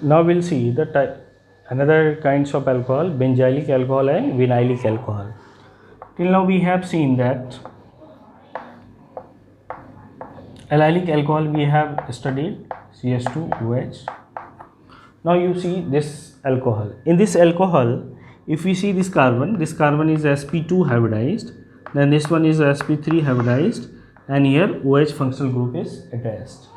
Now we'll see the another kinds of alcohol, benzylic alcohol and vinylic alcohol. Till now we have seen that allylic alcohol we have studied, CH2OH. Now you see this alcohol. In this alcohol, if we see this carbon is sp2 hybridized, then this one is sp3 hybridized, and here OH functional group is attached.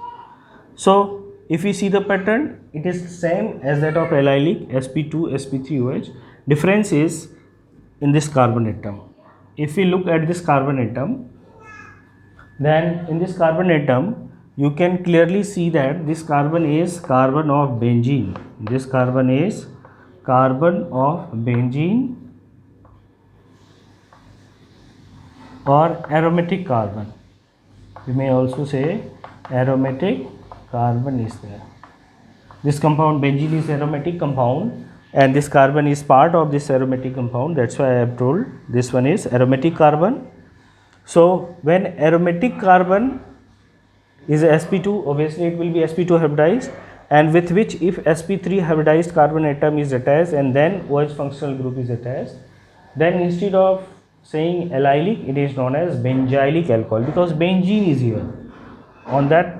So if we see the pattern, it is same as that of allylic, sp2 sp3 OH. Difference is in this carbon atom. If we look at this carbon atom, then in this carbon atom you can clearly see that this carbon is carbon of benzene. This carbon is carbon of benzene or aromatic carbon. We may also say aromatic carbon is there. This compound benzene is aromatic compound, and this carbon is part of this aromatic compound. That's why I have told this one is aromatic carbon. So when aromatic carbon is sp2, obviously it will be sp2 hybridized, and with which if sp3 hybridized carbon atom is attached and then OH functional group is attached, then instead of saying allylic, it is known as benzylic alcohol, because benzene is here. On that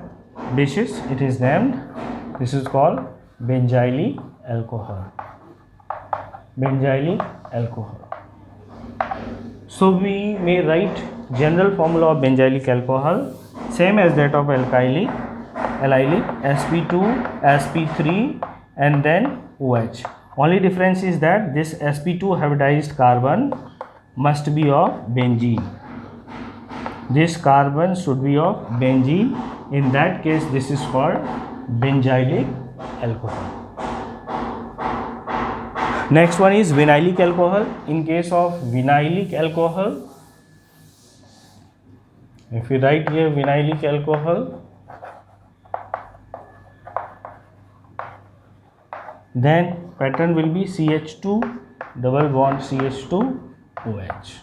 basis it is named, this is called benzylic alcohol. Benzylic alcohol. So we may write general formula of benzylic alcohol same as that of allylic, sp2 sp3 and then OH. Only difference is that this sp2 hybridized carbon must be of benzene. This carbon should be of benzene. In that case this is called benzylic alcohol. Next one is vinylic alcohol. In case of vinylic alcohol, if we write here vinylic alcohol, then pattern will be CH2 double bond CH2 OH.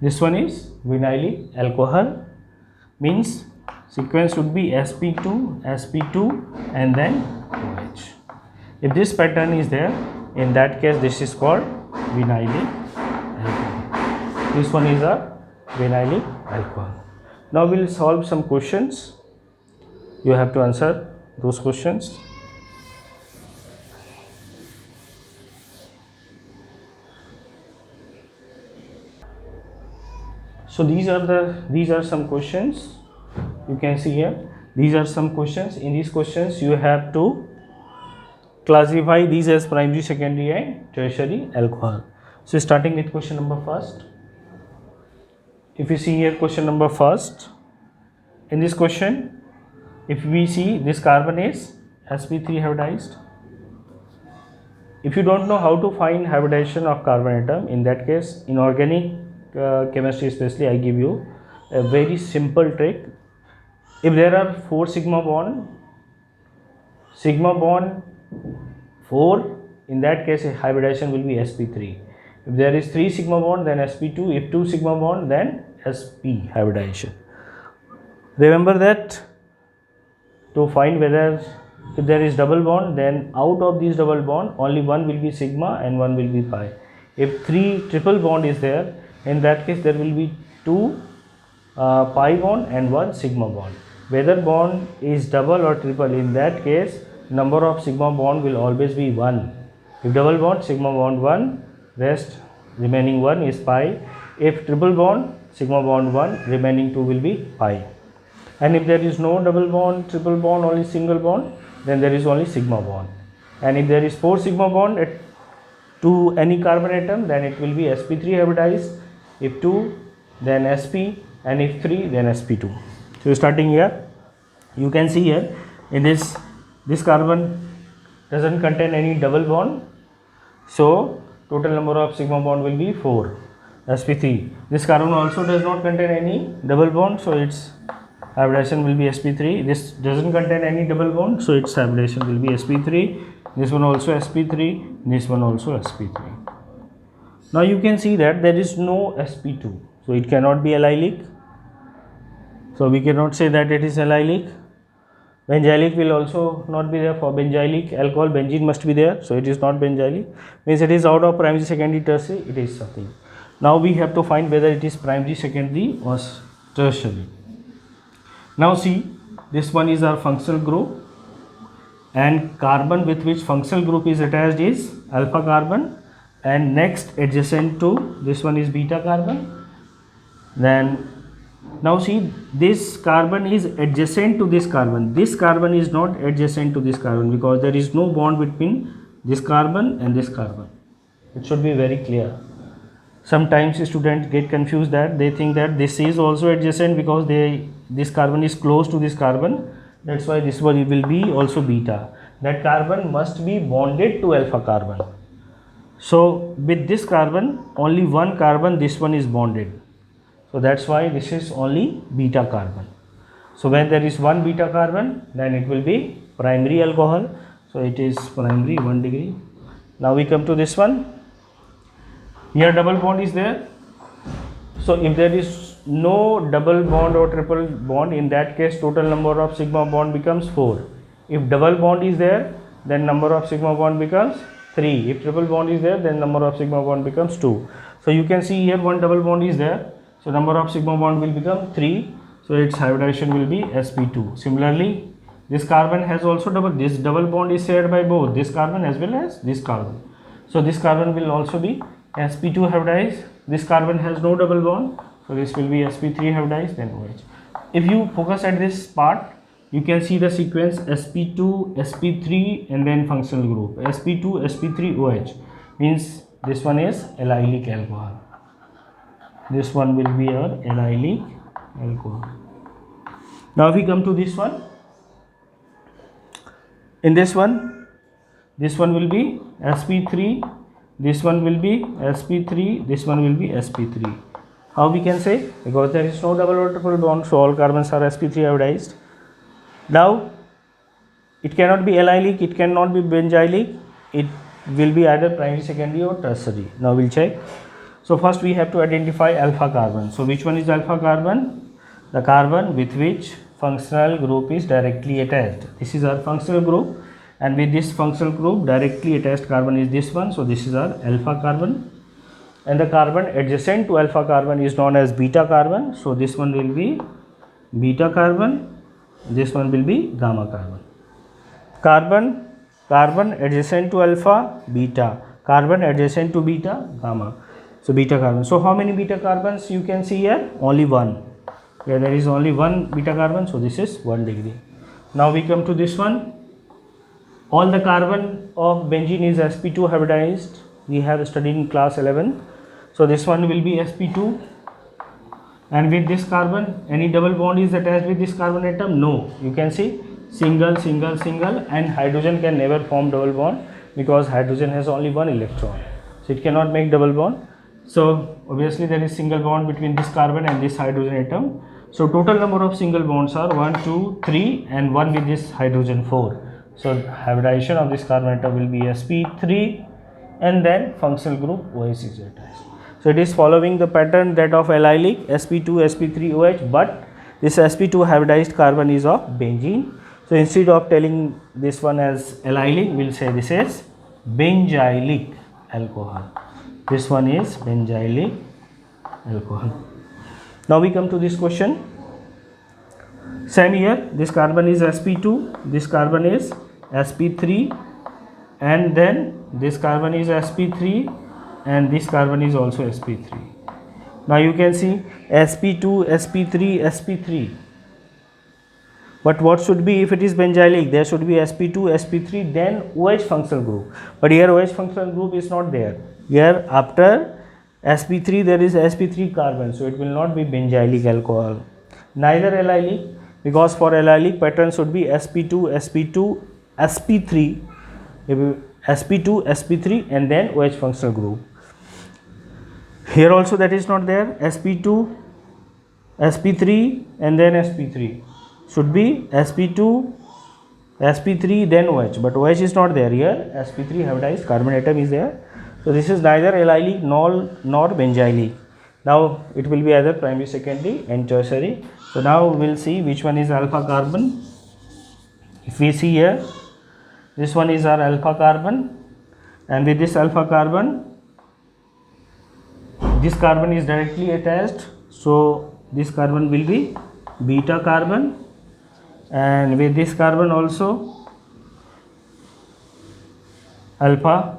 This one is vinylic alcohol, means sequence should be sp2 sp2 and then OH. If this pattern is there, in that case this is called vinylic alcohol. This one is a vinylic alcohol. Now we will solve some questions. You have to answer those questions. So these are some questions. You can see here, these are some questions. In these questions you have to classify these as primary, secondary and tertiary alcohol. So starting with question number first. If you see here question number first, in this question if we see this carbon is sp3 hybridized. If you don't know how to find hybridization of carbon atom, in that case in organic chemistry especially, I give you a very simple trick. If there are 4 sigma bond 4, in that case hybridization will be sp3. If there is 3 sigma bond, then sp2. If 2 sigma bond, then sp hybridization. Remember that to find whether if there is double bond, then out of these double bond only one will be sigma and one will be pi. If 3 triple bond is there, in that case there will be 2 pi bond and 1 sigma bond. Whether bond is double or triple, in that case number of sigma bond will always be 1. If double bond, sigma bond 1, rest remaining 1 is pi. If triple bond, sigma bond 1, remaining 2 will be pi. And if there is no double bond, triple bond, only single bond, then there is only sigma bond. And if there is 4 sigma bond to any carbon atom, then it will be sp3 hybridized. If 2, then sp, and if 3, then sp2. So starting here, you can see here in this carbon doesn't contain any double bond, so total number of sigma bond will be 4, sp3. This carbon also does not contain any double bond, so its hybridization will be sp3. This doesn't contain any double bond, so its hybridization will be sp3. This one also sp3, this one also sp3. Now you can see that there is no sp2, so it cannot be allylic. So we cannot say that it is allylic. Benzylic will also not be there. For benzylic alcohol, benzene must be there, so it is not benzylic, means it is out of primary, secondary, tertiary, it is something. Now we have to find whether it is primary, secondary or tertiary. Now see, this one is our functional group, and carbon with which functional group is attached is alpha carbon, and next adjacent to this one is beta carbon. Then now see, this carbon is adjacent to this carbon. This carbon is not adjacent to this carbon because there is no bond between this carbon and this carbon. It should be very clear. Sometimes students get confused that they think that this is also adjacent because this carbon is close to this carbon. That's why this one will be also beta. That carbon must be bonded to alpha carbon. So with this carbon, only one carbon, this one is bonded. So that's why this is only beta carbon. So when there is one beta carbon, then it will be primary alcohol. So it is primary 1 degree. Now we come to this one. Here double bond is there. So if there is no double bond or triple bond, in that case total number of sigma bond becomes 4. If double bond is there, then number of sigma bond becomes 3. If triple bond is there, then number of sigma bond becomes 2. So you can see here one double bond is there. So number of sigma bond will become 3. So its hybridization will be sp2. Similarly, this carbon has also this double bond is shared by both this carbon as well as this carbon. So this carbon will also be sp2 hybridized. This carbon has no double bond, so this will be sp3 hybridized, then OH. If you focus at this part, you can see the sequence sp2, sp3 and then functional group sp2, sp3, OH, means this one is allylic alcohol. This one will be our allylic alcohol. Now if we come to this one, in this one will be sp3, this one will be sp3, this one will be sp3. How we can say? Because there is no double or triple bond, so all carbons are sp3 hybridized. Now it cannot be allylic, it cannot be benzylic, it will be either primary, secondary or tertiary. Now we'll check. So first we have to identify alpha carbon. So which one is alpha carbon? The carbon with which functional group is directly attached. This is our functional group, and with this functional group directly attached carbon is this one. So this is our alpha carbon, and the carbon adjacent to alpha carbon is known as beta carbon. So this one will be beta carbon, this one will be gamma carbon. Carbon adjacent to alpha, beta. Carbon adjacent to beta, gamma. So beta carbon. So how many beta carbons you can see here? Only one. Here there is only one beta carbon, so this is 1 degree. Now we come to this one. All the carbon of benzene is sp2 hybridized. We have studied in class 11. So this one will be sp2, and with this carbon, any double bond is attached with this carbon atom? No. You can see single, single, single, and hydrogen can never form double bond because hydrogen has only one electron. So it cannot make double bond. So obviously there is single bond between this carbon and this hydrogen atom. So total number of single bonds are 1, 2, 3 and 1 with this hydrogen 4. So hybridization of this carbon atom will be sp3, and then functional group OH is attached. So it is following the pattern that of allylic sp2, sp3, OH, but this sp2 hybridized carbon is of benzene. So instead of telling this one as allylic, we will say this is benzylic alcohol. This one is benzylic alcohol. Now we come to this question. Same here, this carbon is sp2, this carbon is sp3, and then this carbon is sp3, and this carbon is also sp3. Now you can see sp2, sp3, sp3. But what should be if it is benzylic? There should be sp2, sp3, then OH functional group. But here OH functional group is not there. Here after sp3 there is sp3 carbon, so it will not be benzylic alcohol. Neither allylic, because for allylic pattern should be sp2, sp2, sp3, sp2, sp3, and then OH functional group. Here also that is not there. sp2, sp3, and then sp3. Should be sp2, sp3, then OH, but OH is not there. Here sp3 hybridized carbon atom is there. So this is neither allylic nor benzylic. Now it will be either primary, secondary and tertiary. So now we will see which one is alpha carbon. If we see here, this one is our alpha carbon, and with this alpha carbon, this carbon is directly attached, so this carbon will be beta carbon, and with this carbon also alpha,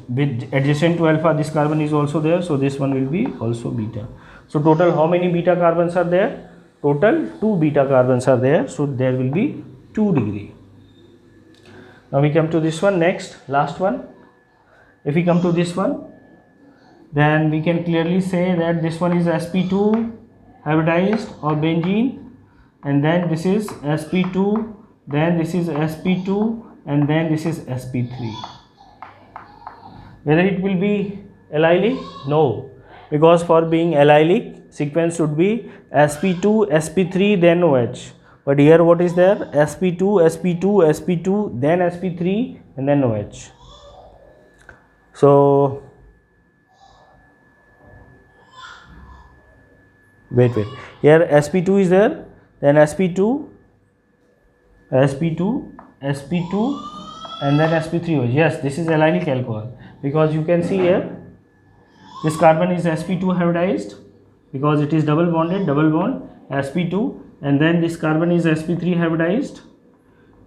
with adjacent to alpha this carbon is also there, so this one will be also beta. So total how many beta carbons are there? Total 2 beta carbons are there, so there will be 2 degree. Now we come to this one next, last one. If we come to this one, then we can clearly say that this one is sp2 hybridized or benzene, and then this is sp2, then this is sp2, and then this is sp3. Whether it will be allylic? No, because for being allylic, sequence should be sp2, sp3, then OH. But here what is there? sp2, sp2, sp2, then sp3, and then OH. So wait, here sp2 is there, then sp2, sp2, sp2, and then sp3OH. Yes, this is allylic alcohol, because you can see here this carbon is sp2 hybridized because it is double bond sp2, and then this carbon is sp3 hybridized,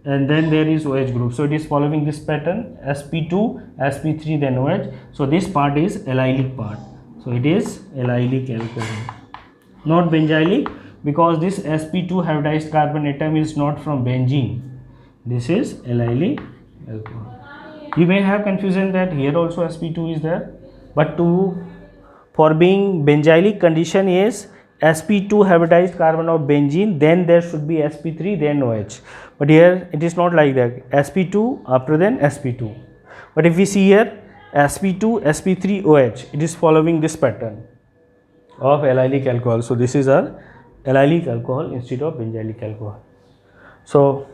and then there is OH group. So it is following this pattern, sp2, sp3, then OH. So this part is allylic part, so it is allylic alcohol, not benzylic, because this sp2 hybridized carbon atom is not from benzene. This is allylic alcohol. You may have confusion that here also sp2 is there, but for being benzylic condition is sp2 hybridized carbon of benzene, then there should be sp3, then OH. But here it is not like that, sp2 after then sp2. But if we see here sp2, sp3, OH, it is following this pattern of allylic alcohol. So this is our allylic alcohol instead of benzylic alcohol. So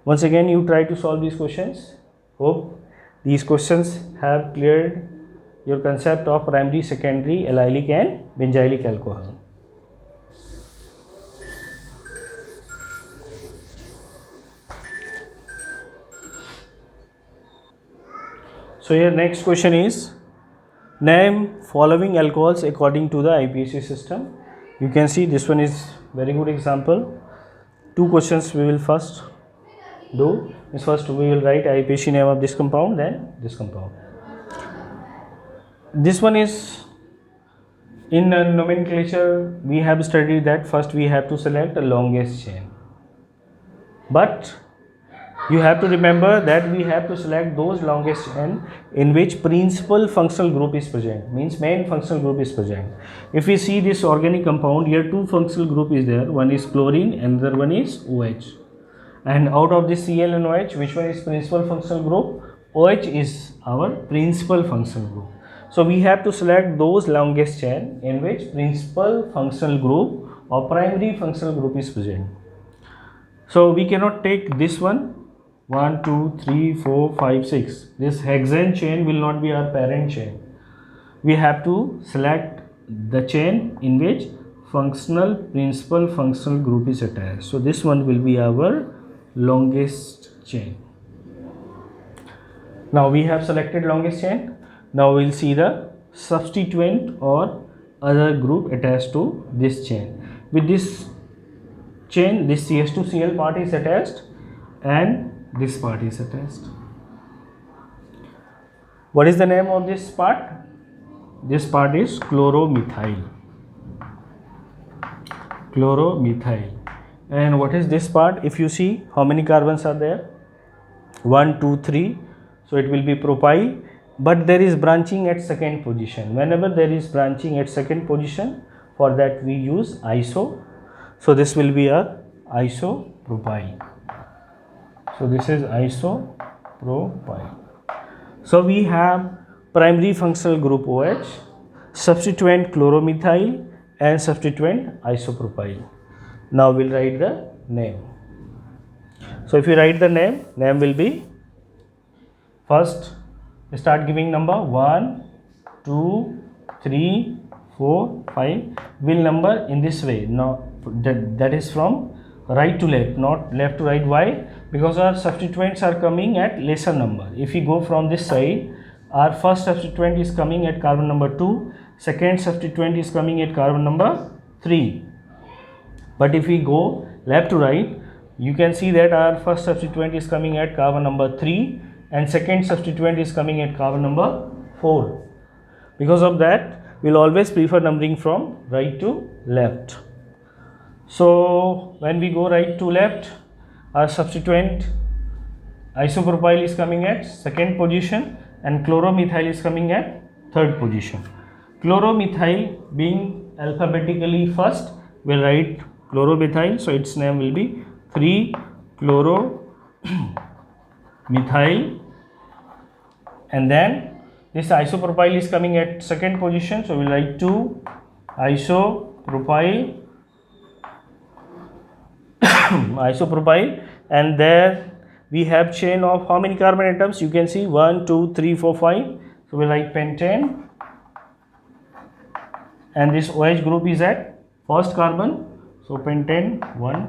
once again you try to solve these questions. Hope these questions have cleared your concept of primary, secondary, allylic and benzylic alcohol. So here next question is, name following alcohols according to the IPAC system. You can see this one is very good example. 2 questions we will first do. First we will write IPAC name of this compound, then this compound. This one is in nomenclature. We have studied that first we have to select the longest chain, but you have to remember that we have to select those longest chain in which principal functional group is present, means main functional group is present. If we see this organic compound, here 2 functional group is there, one is chlorine and the other one is OH, and out of this Cl and OH, which one is principal functional group? OH is our principal functional group. So we have to select those longest chain in which principal functional group or primary functional group is present. So we cannot take this one 1, 2, 3, 4, 5, 6. This hexane chain will not be our parent chain. We have to select the chain in which principal functional group is attached. So this one will be our longest chain. Now we have selected longest chain. Now we will see the substituent or other group attached to this chain. With this chain, this CH2Cl part is attached and this part is attached. What is the name of this part? This part is chloromethyl. Chloromethyl. And what is this part? If you see how many carbons are there? 1, 2, 3. So it will be propyl, but there is branching at second position. Whenever there is branching at second position, for that we use iso. So this will be a isopropyl. So this is isopropyl. So we have primary functional group OH, substituent chloromethyl and substituent isopropyl. Now we'll write the name. So if you write the name will be, first start giving number 1, 2, 3, 4, 5. Will number in this way. Now that is from right to left, not left to right. Why? Because our substituents are coming at lesser number. If we go from this side, our first substituent is coming at carbon number 2, second substituent is coming at carbon number 3. But if we go left to right, you can see that our first substituent is coming at carbon number 3 and second substituent is coming at carbon number 4. Because of that, we'll always prefer numbering from right to left. So when we go right to left, our substituent isopropyl is coming at second position and chloromethyl is coming at third position. Chloromethyl being alphabetically first, we'll write chloromethyl, so its name will be 3-chloromethyl, and then this isopropyl is coming at second position, so we'll write 2-isopropyl isopropyl, and there we have chain of how many carbon atoms? You can see 1, 2, 3, 4, 5. So we'll write pentane, and this OH group is at first carbon, so pentane 1.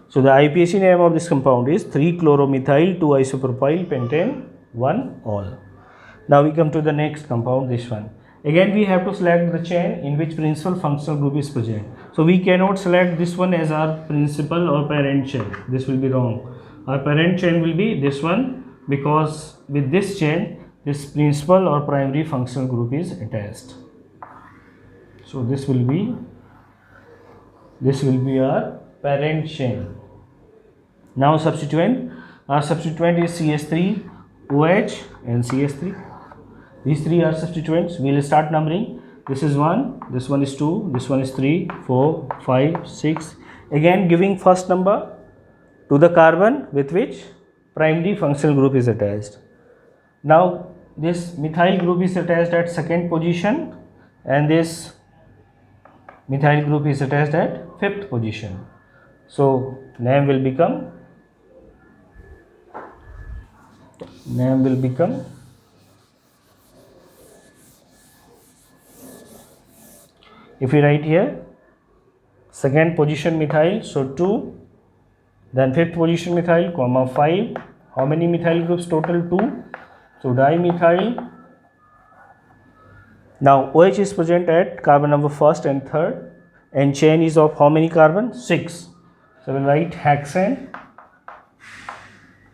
So the IPAC name of this compound is 3-chloromethyl 2-isopropyl pentane 1-ol. Now we come to the next compound, this one. Again we have to select the chain in which principal functional group is present. So we cannot select this one as our principal or parent chain. This will be wrong. Our parent chain will be this one, because with this chain this principal or primary functional group is attached. So this will be our parent chain. Now substituent. Our substituent is CH3, OH and CH3. These three are substituents. We will start numbering. This is 1, this one is 2, this one is 3, 4, 5, 6. Again giving first number to the carbon with which primary functional group is attached. Now this methyl group is attached at second position and this methyl group is attached at fifth position. So name will become if we write here second position methyl, so 2, then fifth position methyl, comma 5. How many methyl groups total? 2. So dimethyl. Now OH is present at carbon number first and third, and chain is of how many carbon? 6. So we'll write hexane.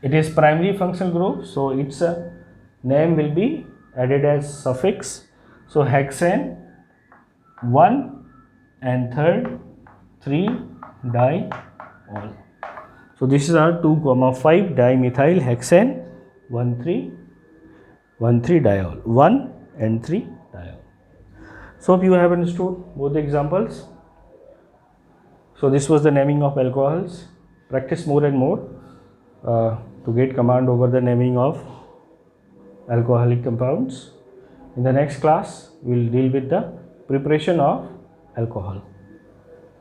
It is primary functional group, so its name will be added as suffix. So hexane 1 and third 3-diol. So this is our 2,5 dimethyl hexane 1,3-diol, 1 and 3-diol. So hope you have understood both the examples. So this was the naming of alcohols. Practice more and more to get command over the naming of alcoholic compounds. In the next class, we will deal with the preparation of alcohol.